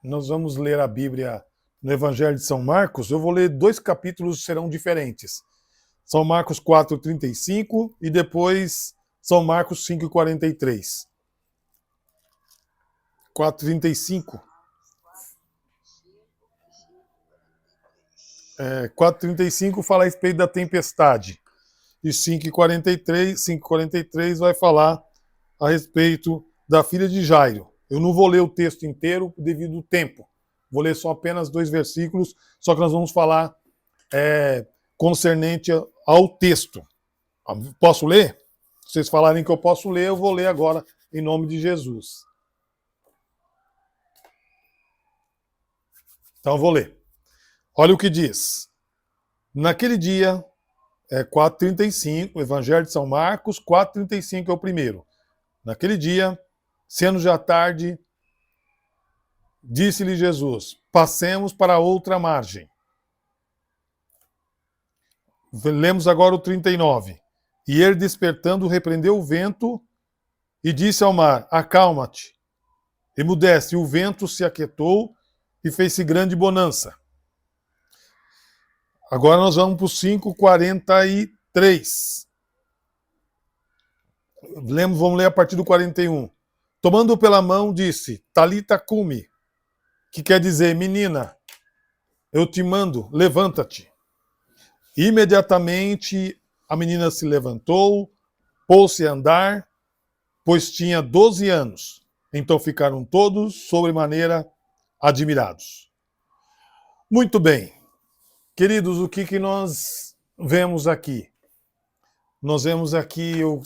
nós vamos ler a Bíblia no Evangelho de São Marcos. Eu vou ler 2 capítulos que serão diferentes. São Marcos 4:35 e depois São Marcos 5:43. 4:35. 4:35 fala a respeito da tempestade. E 5:43 vai falar a respeito da filha de Jairo. Eu não vou ler o texto inteiro devido ao tempo. Vou ler só apenas 2 versículos, só que nós vamos falar concernente ao texto. Posso ler? Se vocês falarem que eu posso ler, eu vou ler agora, em nome de Jesus. Então eu vou ler. Olha o que diz. Naquele dia, 4:35, Evangelho de São Marcos, 4:35 é o primeiro. Naquele dia, sendo já tarde, disse-lhe Jesus: passemos para outra margem. Lemos agora o 39. E ele, despertando, repreendeu o vento e disse ao mar: acalma-te, emudece. E o vento se aquietou e fez-se grande bonança. Agora nós vamos para o 5:43. Vamos ler a partir do 41. Tomando-o pela mão, disse: Talita cumi, que quer dizer: menina, eu te mando, levanta-te. Imediatamente a menina se levantou, pôs-se a andar, pois tinha 12 anos. Então ficaram todos sobremaneira admirados. Muito bem. Queridos, o que nós vemos aqui? Nós vemos aqui, eu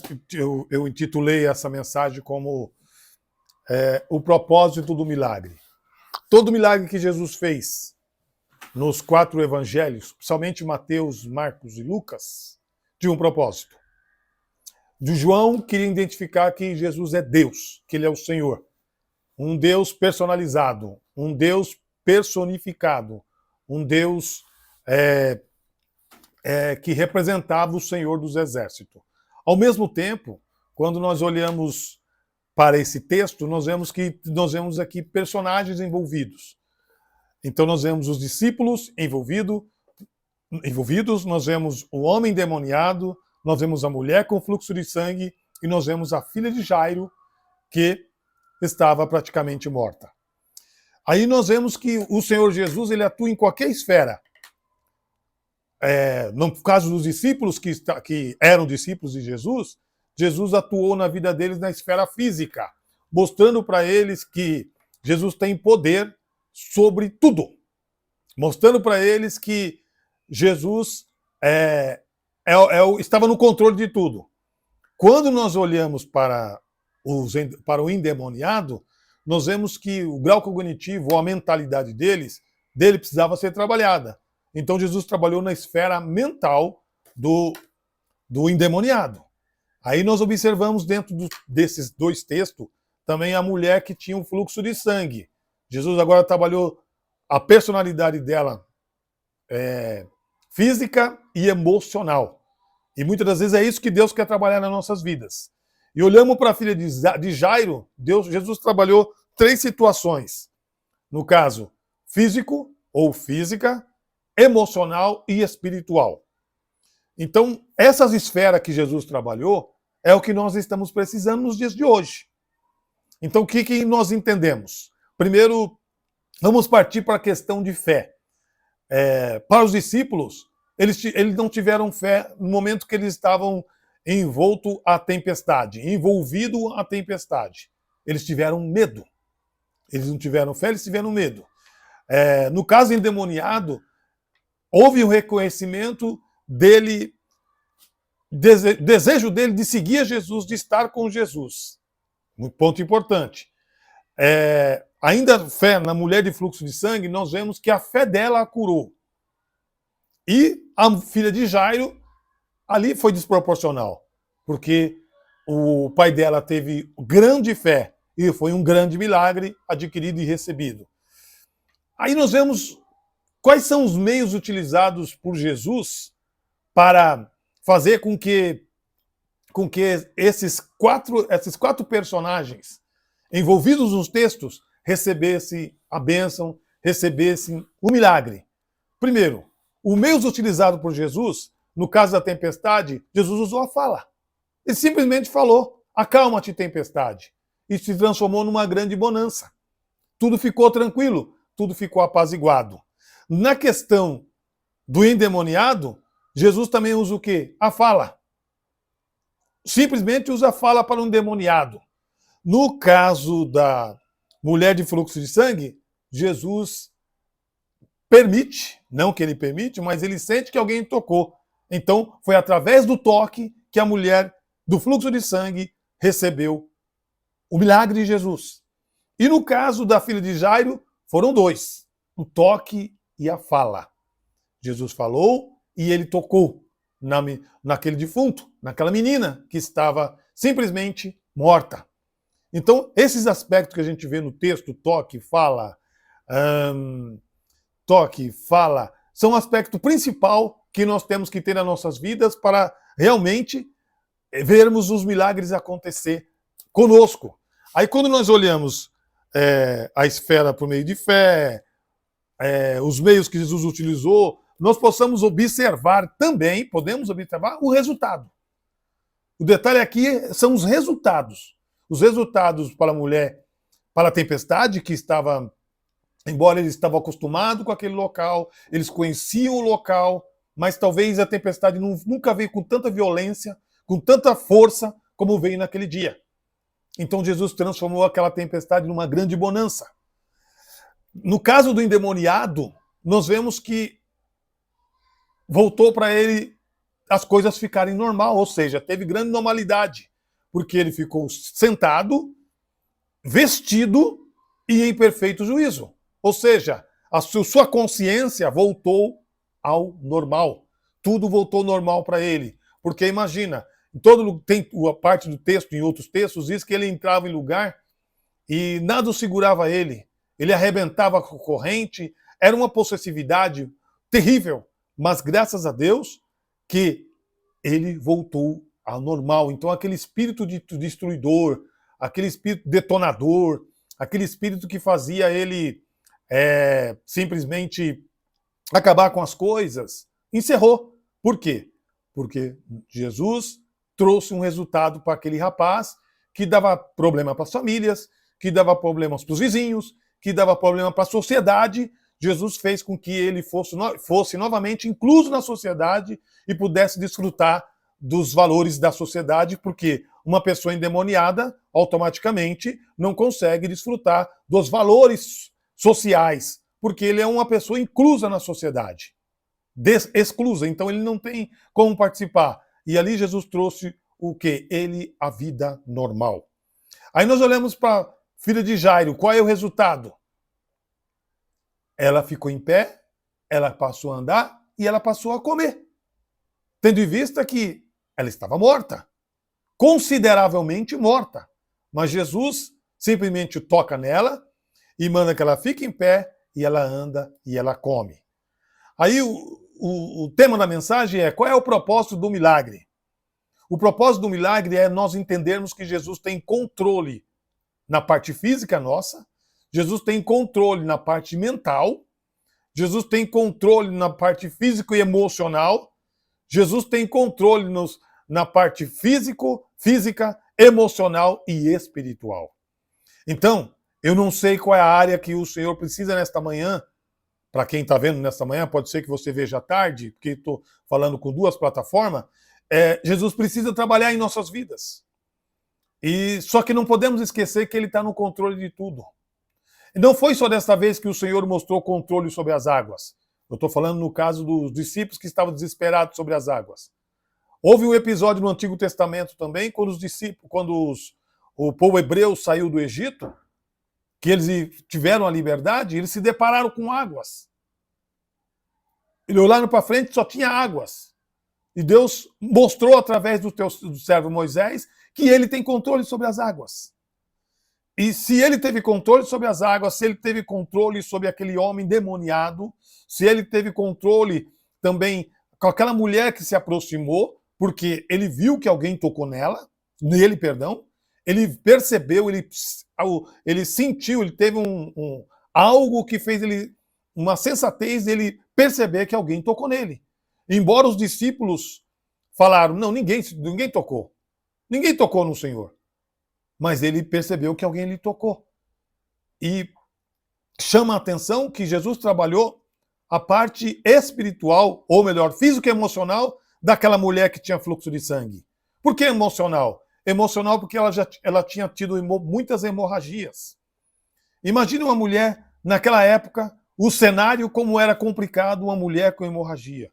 intitulei essa mensagem como o propósito do milagre. Todo milagre que Jesus fez nos 4 evangelhos, principalmente Mateus, Marcos e Lucas, tinha um propósito. De João queria identificar que Jesus é Deus, que ele é o Senhor. Um Deus personalizado, um Deus personificado, um Deus que representava o Senhor dos Exércitos. Ao mesmo tempo, quando nós olhamos para esse texto, nós vemos aqui personagens envolvidos. Então nós vemos os discípulos envolvidos, nós vemos o homem endemoniado, nós vemos a mulher com fluxo de sangue e nós vemos a filha de Jairo, que estava praticamente morta. Aí nós vemos que o Senhor Jesus ele atua em qualquer esfera. No caso dos discípulos que eram discípulos de Jesus, Jesus atuou na vida deles na esfera física, mostrando para eles que Jesus tem poder sobre tudo. Mostrando para eles que Jesus estava no controle de tudo. Quando nós olhamos para o endemoniado, nós vemos que o grau cognitivo, ou a mentalidade dele precisava ser trabalhada. Então Jesus trabalhou na esfera mental do endemoniado. Aí nós observamos dentro desses 2 textos também a mulher que tinha um fluxo de sangue. Jesus agora trabalhou a personalidade dela física e emocional. E muitas das vezes é isso que Deus quer trabalhar nas nossas vidas. E olhamos para a filha de Jairo, Jesus trabalhou 3 situações. No caso, físico ou física, emocional e espiritual. Então, essas esferas que Jesus trabalhou é o que nós estamos precisando nos dias de hoje. Então, o que nós entendemos? Primeiro, vamos partir para a questão de fé. Para os discípulos, eles não tiveram fé no momento que eles estavam envolvidos à tempestade. Eles tiveram medo. Eles não tiveram fé, eles tiveram medo. No caso endemoniado, houve um reconhecimento dele, desejo dele de seguir a Jesus, de estar com Jesus. Um ponto importante. Ainda fé na mulher de fluxo de sangue, nós vemos que a fé dela a curou. E a filha de Jairo, ali foi desproporcional, porque o pai dela teve grande fé e foi um grande milagre adquirido e recebido. Aí nós vemos quais são os meios utilizados por Jesus para fazer com que esses quatro personagens envolvidos nos textos recebessem a bênção, recebessem o milagre. Primeiro, o meio utilizado por Jesus, no caso da tempestade, Jesus usou a fala. Ele simplesmente falou: acalma-te, tempestade. E se transformou numa grande bonança. Tudo ficou tranquilo, tudo ficou apaziguado. Na questão do endemoniado, Jesus também usa o quê? A fala. Simplesmente usa a fala para um endemoniado. No caso da mulher de fluxo de sangue, Jesus permite, não que ele permite, mas ele sente que alguém tocou. Então, foi através do toque que a mulher do fluxo de sangue recebeu o milagre de Jesus. E no caso da filha de Jairo, foram dois: o toque e a fala. Jesus falou e ele tocou naquele defunto, naquela menina que estava simplesmente morta. Então, esses aspectos que a gente vê no texto, toque, fala, são o aspecto principal que nós temos que ter nas nossas vidas para realmente vermos os milagres acontecer conosco. Aí, quando nós olhamos a esfera por meio de fé, os meios que Jesus utilizou, nós podemos observar o resultado. O detalhe aqui são os resultados. Os resultados para a mulher, para a tempestade, que estava, embora eles estavam acostumados com aquele local, eles conheciam o local, mas talvez a tempestade nunca veio com tanta violência, com tanta força, como veio naquele dia. Então Jesus transformou aquela tempestade numa grande bonança. No caso do endemoniado, nós vemos que voltou para ele as coisas ficarem normal, ou seja, teve grande normalidade, porque ele ficou sentado, vestido e em perfeito juízo. Ou seja, a sua consciência voltou ao normal. Tudo voltou normal para ele. Porque imagina, tem a parte do texto, em outros textos, diz que ele entrava em lugar e nada o segurava ele. Ele arrebentava com a corrente, era uma possessividade terrível. Mas graças a Deus que ele voltou ao normal. Então aquele espírito destruidor, aquele espírito detonador, aquele espírito que fazia ele simplesmente acabar com as coisas, encerrou. Por quê? Porque Jesus trouxe um resultado para aquele rapaz que dava problema para as famílias, que dava problemas para os vizinhos, que dava problema para a sociedade. Jesus fez com que ele fosse novamente incluso na sociedade e pudesse desfrutar dos valores da sociedade, porque uma pessoa endemoniada automaticamente não consegue desfrutar dos valores sociais, porque ele é uma pessoa inclusa na sociedade, exclusa, então ele não tem como participar. E ali Jesus trouxe o quê? A vida normal. Aí nós olhamos para a filha de Jairo, qual é o resultado? Ela ficou em pé, ela passou a andar e ela passou a comer. Tendo em vista que ela estava morta, consideravelmente morta. Mas Jesus simplesmente toca nela e manda que ela fique em pé e ela anda e ela come. Aí o tema da mensagem é: qual é o propósito do milagre? O propósito do milagre é nós entendermos que Jesus tem controle na parte física nossa, Jesus tem controle na parte mental, Jesus tem controle na parte físico e emocional, Jesus tem controle na parte física, emocional e espiritual. Então, eu não sei qual é a área que o Senhor precisa nesta manhã. Para quem está vendo nesta manhã, pode ser que você veja à tarde, porque estou falando com duas plataformas. Jesus precisa trabalhar em nossas vidas. Só que não podemos esquecer que ele está no controle de tudo. E não foi só desta vez que o Senhor mostrou controle sobre as águas. Eu estou falando no caso dos discípulos que estavam desesperados sobre as águas. Houve um episódio no Antigo Testamento também, quando o povo hebreu saiu do Egito, que eles tiveram a liberdade, eles se depararam com águas. Eles olharam para frente, só tinha águas. E Deus mostrou através do servo Moisés que ele tem controle sobre as águas. E se ele teve controle sobre as águas, se ele teve controle sobre aquele homem demoniado, se ele teve controle também com aquela mulher que se aproximou, porque ele viu que alguém tocou nele, ele percebeu, ele sentiu, ele teve algo que fez ele, uma sensatez dele perceber que alguém tocou nele. Embora os discípulos falaram, não, ninguém tocou. Ninguém tocou no Senhor. Mas ele percebeu que alguém lhe tocou. E chama a atenção que Jesus trabalhou a parte espiritual, ou melhor, físico e emocional, daquela mulher que tinha fluxo de sangue. Por que emocional? Emocional porque ela tinha tido muitas hemorragias. Imagine uma mulher, naquela época, o cenário como era complicado, uma mulher com hemorragia.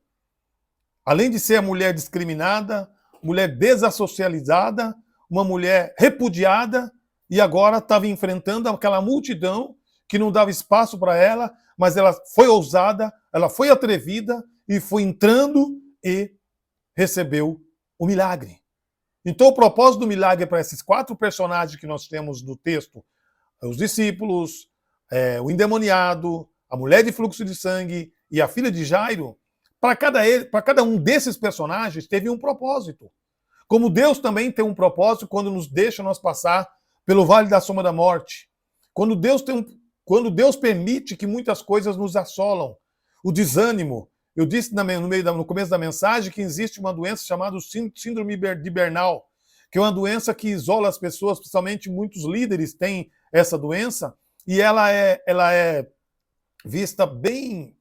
Além de ser a mulher discriminada, mulher desassocializada, uma mulher repudiada, e agora estava enfrentando aquela multidão que não dava espaço para ela, mas ela foi ousada, ela foi atrevida e foi entrando e recebeu o milagre. Então o propósito do milagre para esses 4 personagens que nós temos no texto, os discípulos, o endemoniado, a mulher de fluxo de sangue e a filha de Jairo, para cada um desses personagens teve um propósito. Como Deus também tem um propósito quando nos deixa nós passar pelo vale da sombra da morte. Quando Deus permite que muitas coisas nos assolam. O desânimo. Eu disse no começo da mensagem que existe uma doença chamada síndrome de Bernal, que é uma doença que isola as pessoas, principalmente muitos líderes têm essa doença, e ela é vista bem,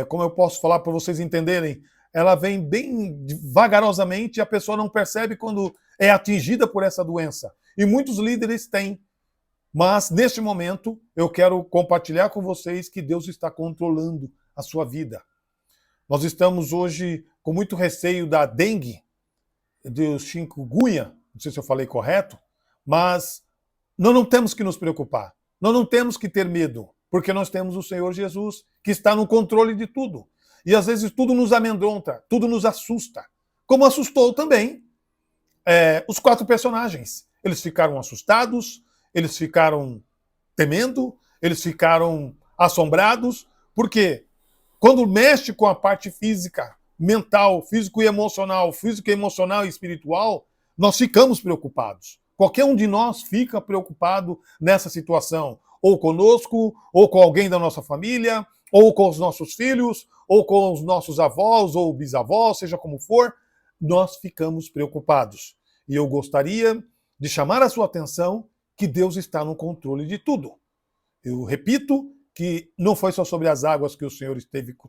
como eu posso falar para vocês entenderem, ela vem bem vagarosamente e a pessoa não percebe quando é atingida por essa doença. E muitos líderes têm. Mas, neste momento, eu quero compartilhar com vocês que Deus está controlando a sua vida. Nós estamos hoje com muito receio da dengue, do chikungunya, não sei se eu falei correto, mas nós não temos que nos preocupar. Nós não temos que ter medo, porque nós temos o Senhor Jesus, que está no controle de tudo. E às vezes tudo nos amedronta, tudo nos assusta. Como assustou também os 4 personagens. Eles ficaram assustados, eles ficaram temendo, eles ficaram assombrados, porque quando mexe com a parte física, mental, físico e emocional e espiritual, nós ficamos preocupados. Qualquer um de nós fica preocupado nessa situação, ou conosco, ou com alguém da nossa família, ou com os nossos filhos, ou com os nossos avós ou bisavós, seja como for, nós ficamos preocupados. E eu gostaria de chamar a sua atenção que Deus está no controle de tudo. Eu repito que não foi só sobre as águas que o Senhor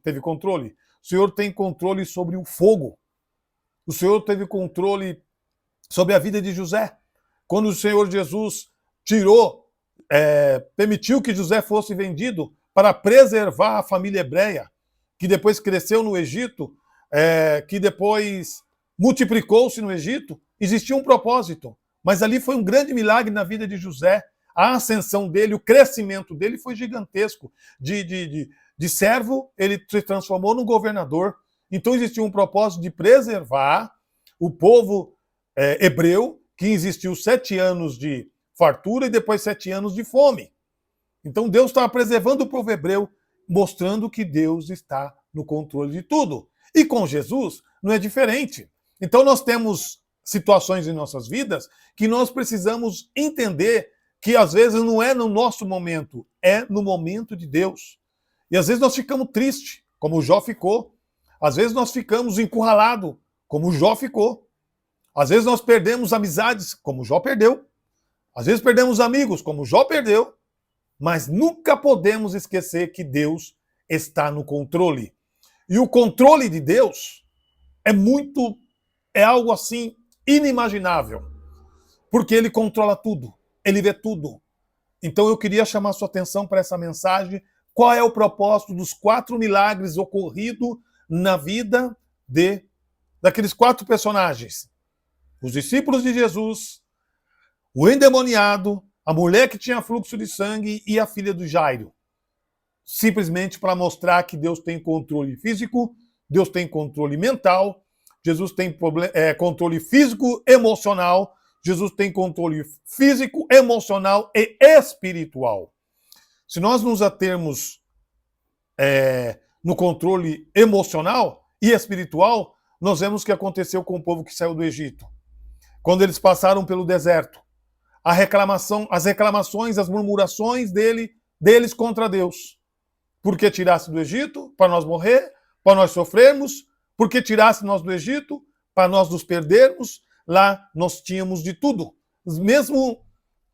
teve controle. O Senhor tem controle sobre o fogo. O Senhor teve controle sobre a vida de José. Quando o Senhor Jesus permitiu que José fosse vendido para preservar a família hebreia, que depois cresceu no Egito, que depois multiplicou-se no Egito, existia um propósito. Mas ali foi um grande milagre na vida de José. A ascensão dele, o crescimento dele foi gigantesco. De servo, ele se transformou num governador. Então existia um propósito de preservar o povo hebreu, que existiu 7 anos de fartura e depois 7 anos de fome. Então Deus estava preservando o povo hebreu, mostrando que Deus está no controle de tudo. E com Jesus não é diferente. Então nós temos situações em nossas vidas que nós precisamos entender que às vezes não é no nosso momento, é no momento de Deus. E às vezes nós ficamos tristes, como Jó ficou. Às vezes nós ficamos encurralados, como Jó ficou. Às vezes nós perdemos amizades, como Jó perdeu. Às vezes perdemos amigos, como Jó perdeu. Mas nunca podemos esquecer que Deus está no controle. E o controle de Deus é algo assim inimaginável, porque ele controla tudo, ele vê tudo. Então eu queria chamar sua atenção para essa mensagem. Qual é o propósito dos 4 milagres ocorridos na vida daqueles 4 personagens? Os discípulos de Jesus, o endemoniado, a mulher que tinha fluxo de sangue e a filha do Jairo. Simplesmente para mostrar que Deus tem controle físico, Deus tem controle mental, Jesus tem controle físico, emocional, Jesus tem controle físico, emocional e espiritual. Se nós nos atermos no controle emocional e espiritual, nós vemos o que aconteceu com o povo que saiu do Egito. Quando eles passaram pelo deserto, as reclamações, as murmurações dele deles contra Deus. Porque tirasse do Egito para nós morrer, para nós sofrermos, porque tirasse nós do Egito para nós nos perdermos, lá nós tínhamos de tudo.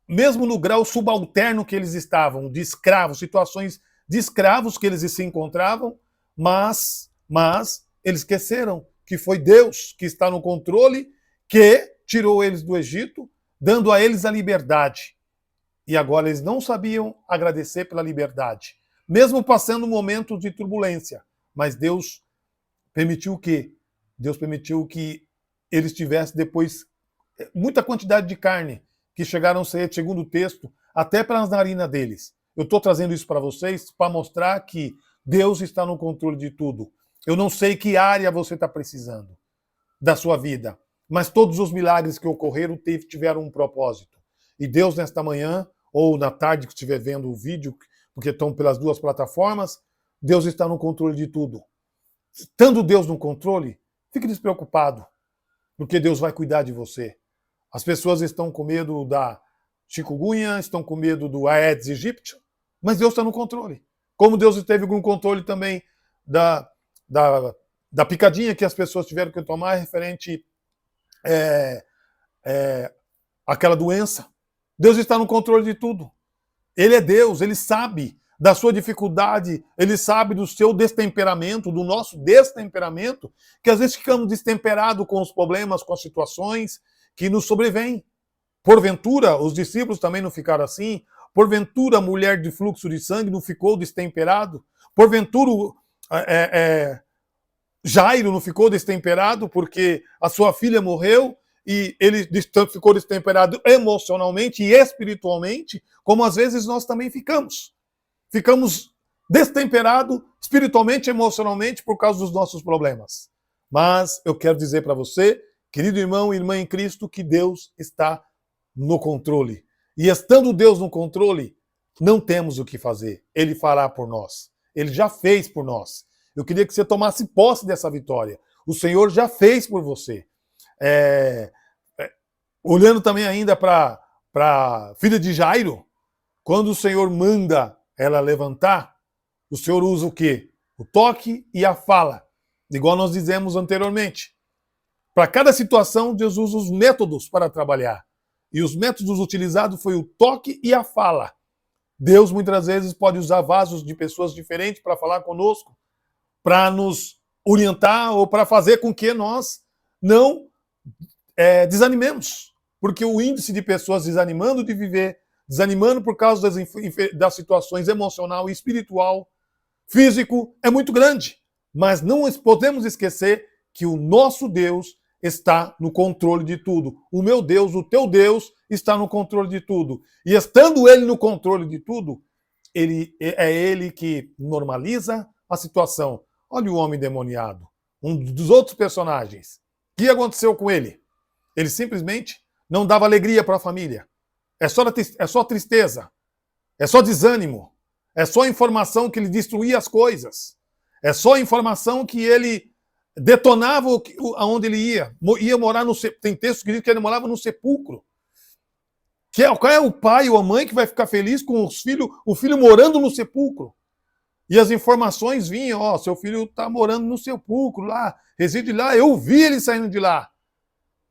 Mesmo no grau subalterno que eles estavam, de escravos, situações de escravos que eles se encontravam, mas eles esqueceram que foi Deus que está no controle, que tirou eles do Egito, dando a eles a liberdade. E agora eles não sabiam agradecer pela liberdade, mesmo passando momentos de turbulência. Mas Deus permitiu o quê? Deus permitiu que eles tivessem depois muita quantidade de carne, que chegaram a ser, segundo o texto, até para as narinas deles. Eu estou trazendo isso para vocês para mostrar que Deus está no controle de tudo. Eu não sei que área você está precisando da sua vida, mas todos os milagres que ocorreram tiveram um propósito. E Deus, nesta manhã, ou na tarde que estiver vendo o vídeo, porque estão pelas duas plataformas, Deus está no controle de tudo. Estando Deus no controle, fique despreocupado, porque Deus vai cuidar de você. As pessoas estão com medo da chikungunya, estão com medo do Aedes aegypti, mas Deus está no controle. Como Deus esteve no controle também da picadinha que as pessoas tiveram que tomar referente àquela doença. Deus está no controle de tudo. Ele é Deus, Ele sabe da sua dificuldade, Ele sabe do seu destemperamento, do nosso destemperamento, que às vezes ficamos destemperados com os problemas, com as situações que nos sobrevêm. Porventura, os discípulos também não ficaram assim. Porventura, a mulher de fluxo de sangue não ficou destemperado. Porventura, Jairo não ficou destemperado porque a sua filha morreu e ele ficou destemperado emocionalmente e espiritualmente, como às vezes nós também ficamos. Ficamos destemperados espiritualmente e emocionalmente por causa dos nossos problemas. Mas eu quero dizer para você, querido irmão e irmã em Cristo, que Deus está no controle. E estando Deus no controle, não temos o que fazer. Ele fará por nós. Ele já fez por nós. Eu queria que você tomasse posse dessa vitória. O Senhor já fez por você. Olhando também ainda para a filha de Jairo, quando o Senhor manda ela levantar, o Senhor usa o quê? O toque e a fala. Igual nós dizemos anteriormente. Para cada situação, Deus usa os métodos para trabalhar. E os métodos utilizados foi o toque e a fala. Deus muitas vezes pode usar vasos de pessoas diferentes para falar conosco, para nos orientar ou para fazer com que nós não desanimemos. Porque o índice de pessoas desanimando de viver, desanimando por causa das situações emocional e espiritual, físico, é muito grande. Mas não podemos esquecer que o nosso Deus está no controle de tudo. O meu Deus, o teu Deus, está no controle de tudo. E estando Ele no controle de tudo, é Ele que normaliza a situação. Olha o homem endemoniado, um dos outros personagens. O que aconteceu com ele? Ele simplesmente não dava alegria para a família. É só tristeza. É só desânimo. É só informação que ele destruía as coisas. É só informação que ele detonava aonde ele ia. Ia morar no sepulcro. Tem texto que diz que ele morava no sepulcro. Qual é o pai ou a mãe que vai ficar feliz com o filho morando no sepulcro? E as informações vinham, seu filho está morando no sepulcro lá, reside lá, eu vi ele saindo de lá.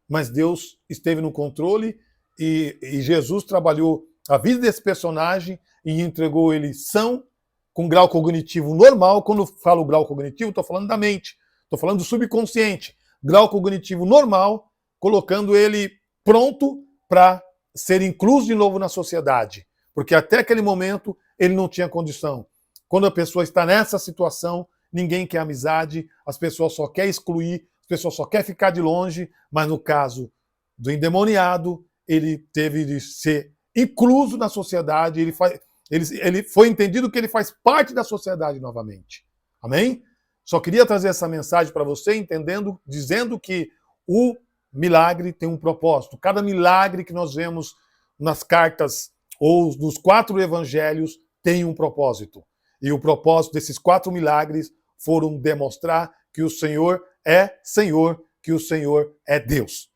Mas Deus esteve no controle e Jesus trabalhou a vida desse personagem e entregou ele são, com grau cognitivo normal. Quando eu falo grau cognitivo, estou falando da mente, estou falando do subconsciente. Grau cognitivo normal, colocando ele pronto para ser incluso de novo na sociedade. Porque até aquele momento ele não tinha condição. Quando a pessoa está nessa situação, ninguém quer amizade, as pessoas só querem excluir, as pessoas só querem ficar de longe, mas no caso do endemoniado, ele teve de ser incluso na sociedade, ele foi entendido que ele faz parte da sociedade novamente. Amém? Só queria trazer essa mensagem para você, dizendo que o milagre tem um propósito. Cada milagre que nós vemos nas cartas ou nos 4 evangelhos tem um propósito. E o propósito desses 4 milagres foram demonstrar que o Senhor é Senhor, que o Senhor é Deus.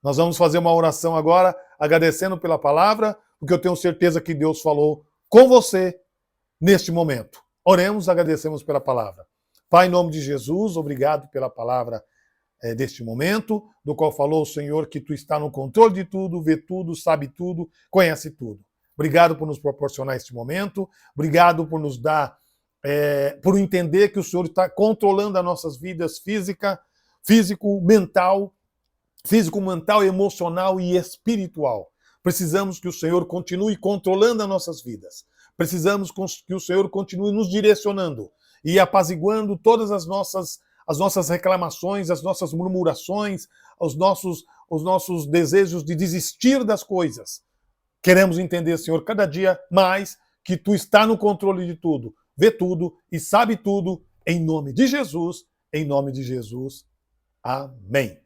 Nós vamos fazer uma oração agora, agradecendo pela palavra, porque eu tenho certeza que Deus falou com você neste momento. Oremos, agradecemos pela palavra. Pai, em nome de Jesus, obrigado pela palavra deste momento, do qual falou o Senhor que tu está no controle de tudo, vê tudo, sabe tudo, conhece tudo. Obrigado por nos proporcionar este momento, obrigado por nos dar, por entender que o Senhor está controlando as nossas vidas físico, mental, emocional e espiritual. Precisamos que o Senhor continue controlando as nossas vidas. Precisamos que o Senhor continue nos direcionando e apaziguando todas as nossas reclamações, as nossas murmurações, os nossos desejos de desistir das coisas. Queremos entender, Senhor, cada dia mais que tu está no controle de tudo, vê tudo e sabe tudo, em nome de Jesus, em nome de Jesus. Amém.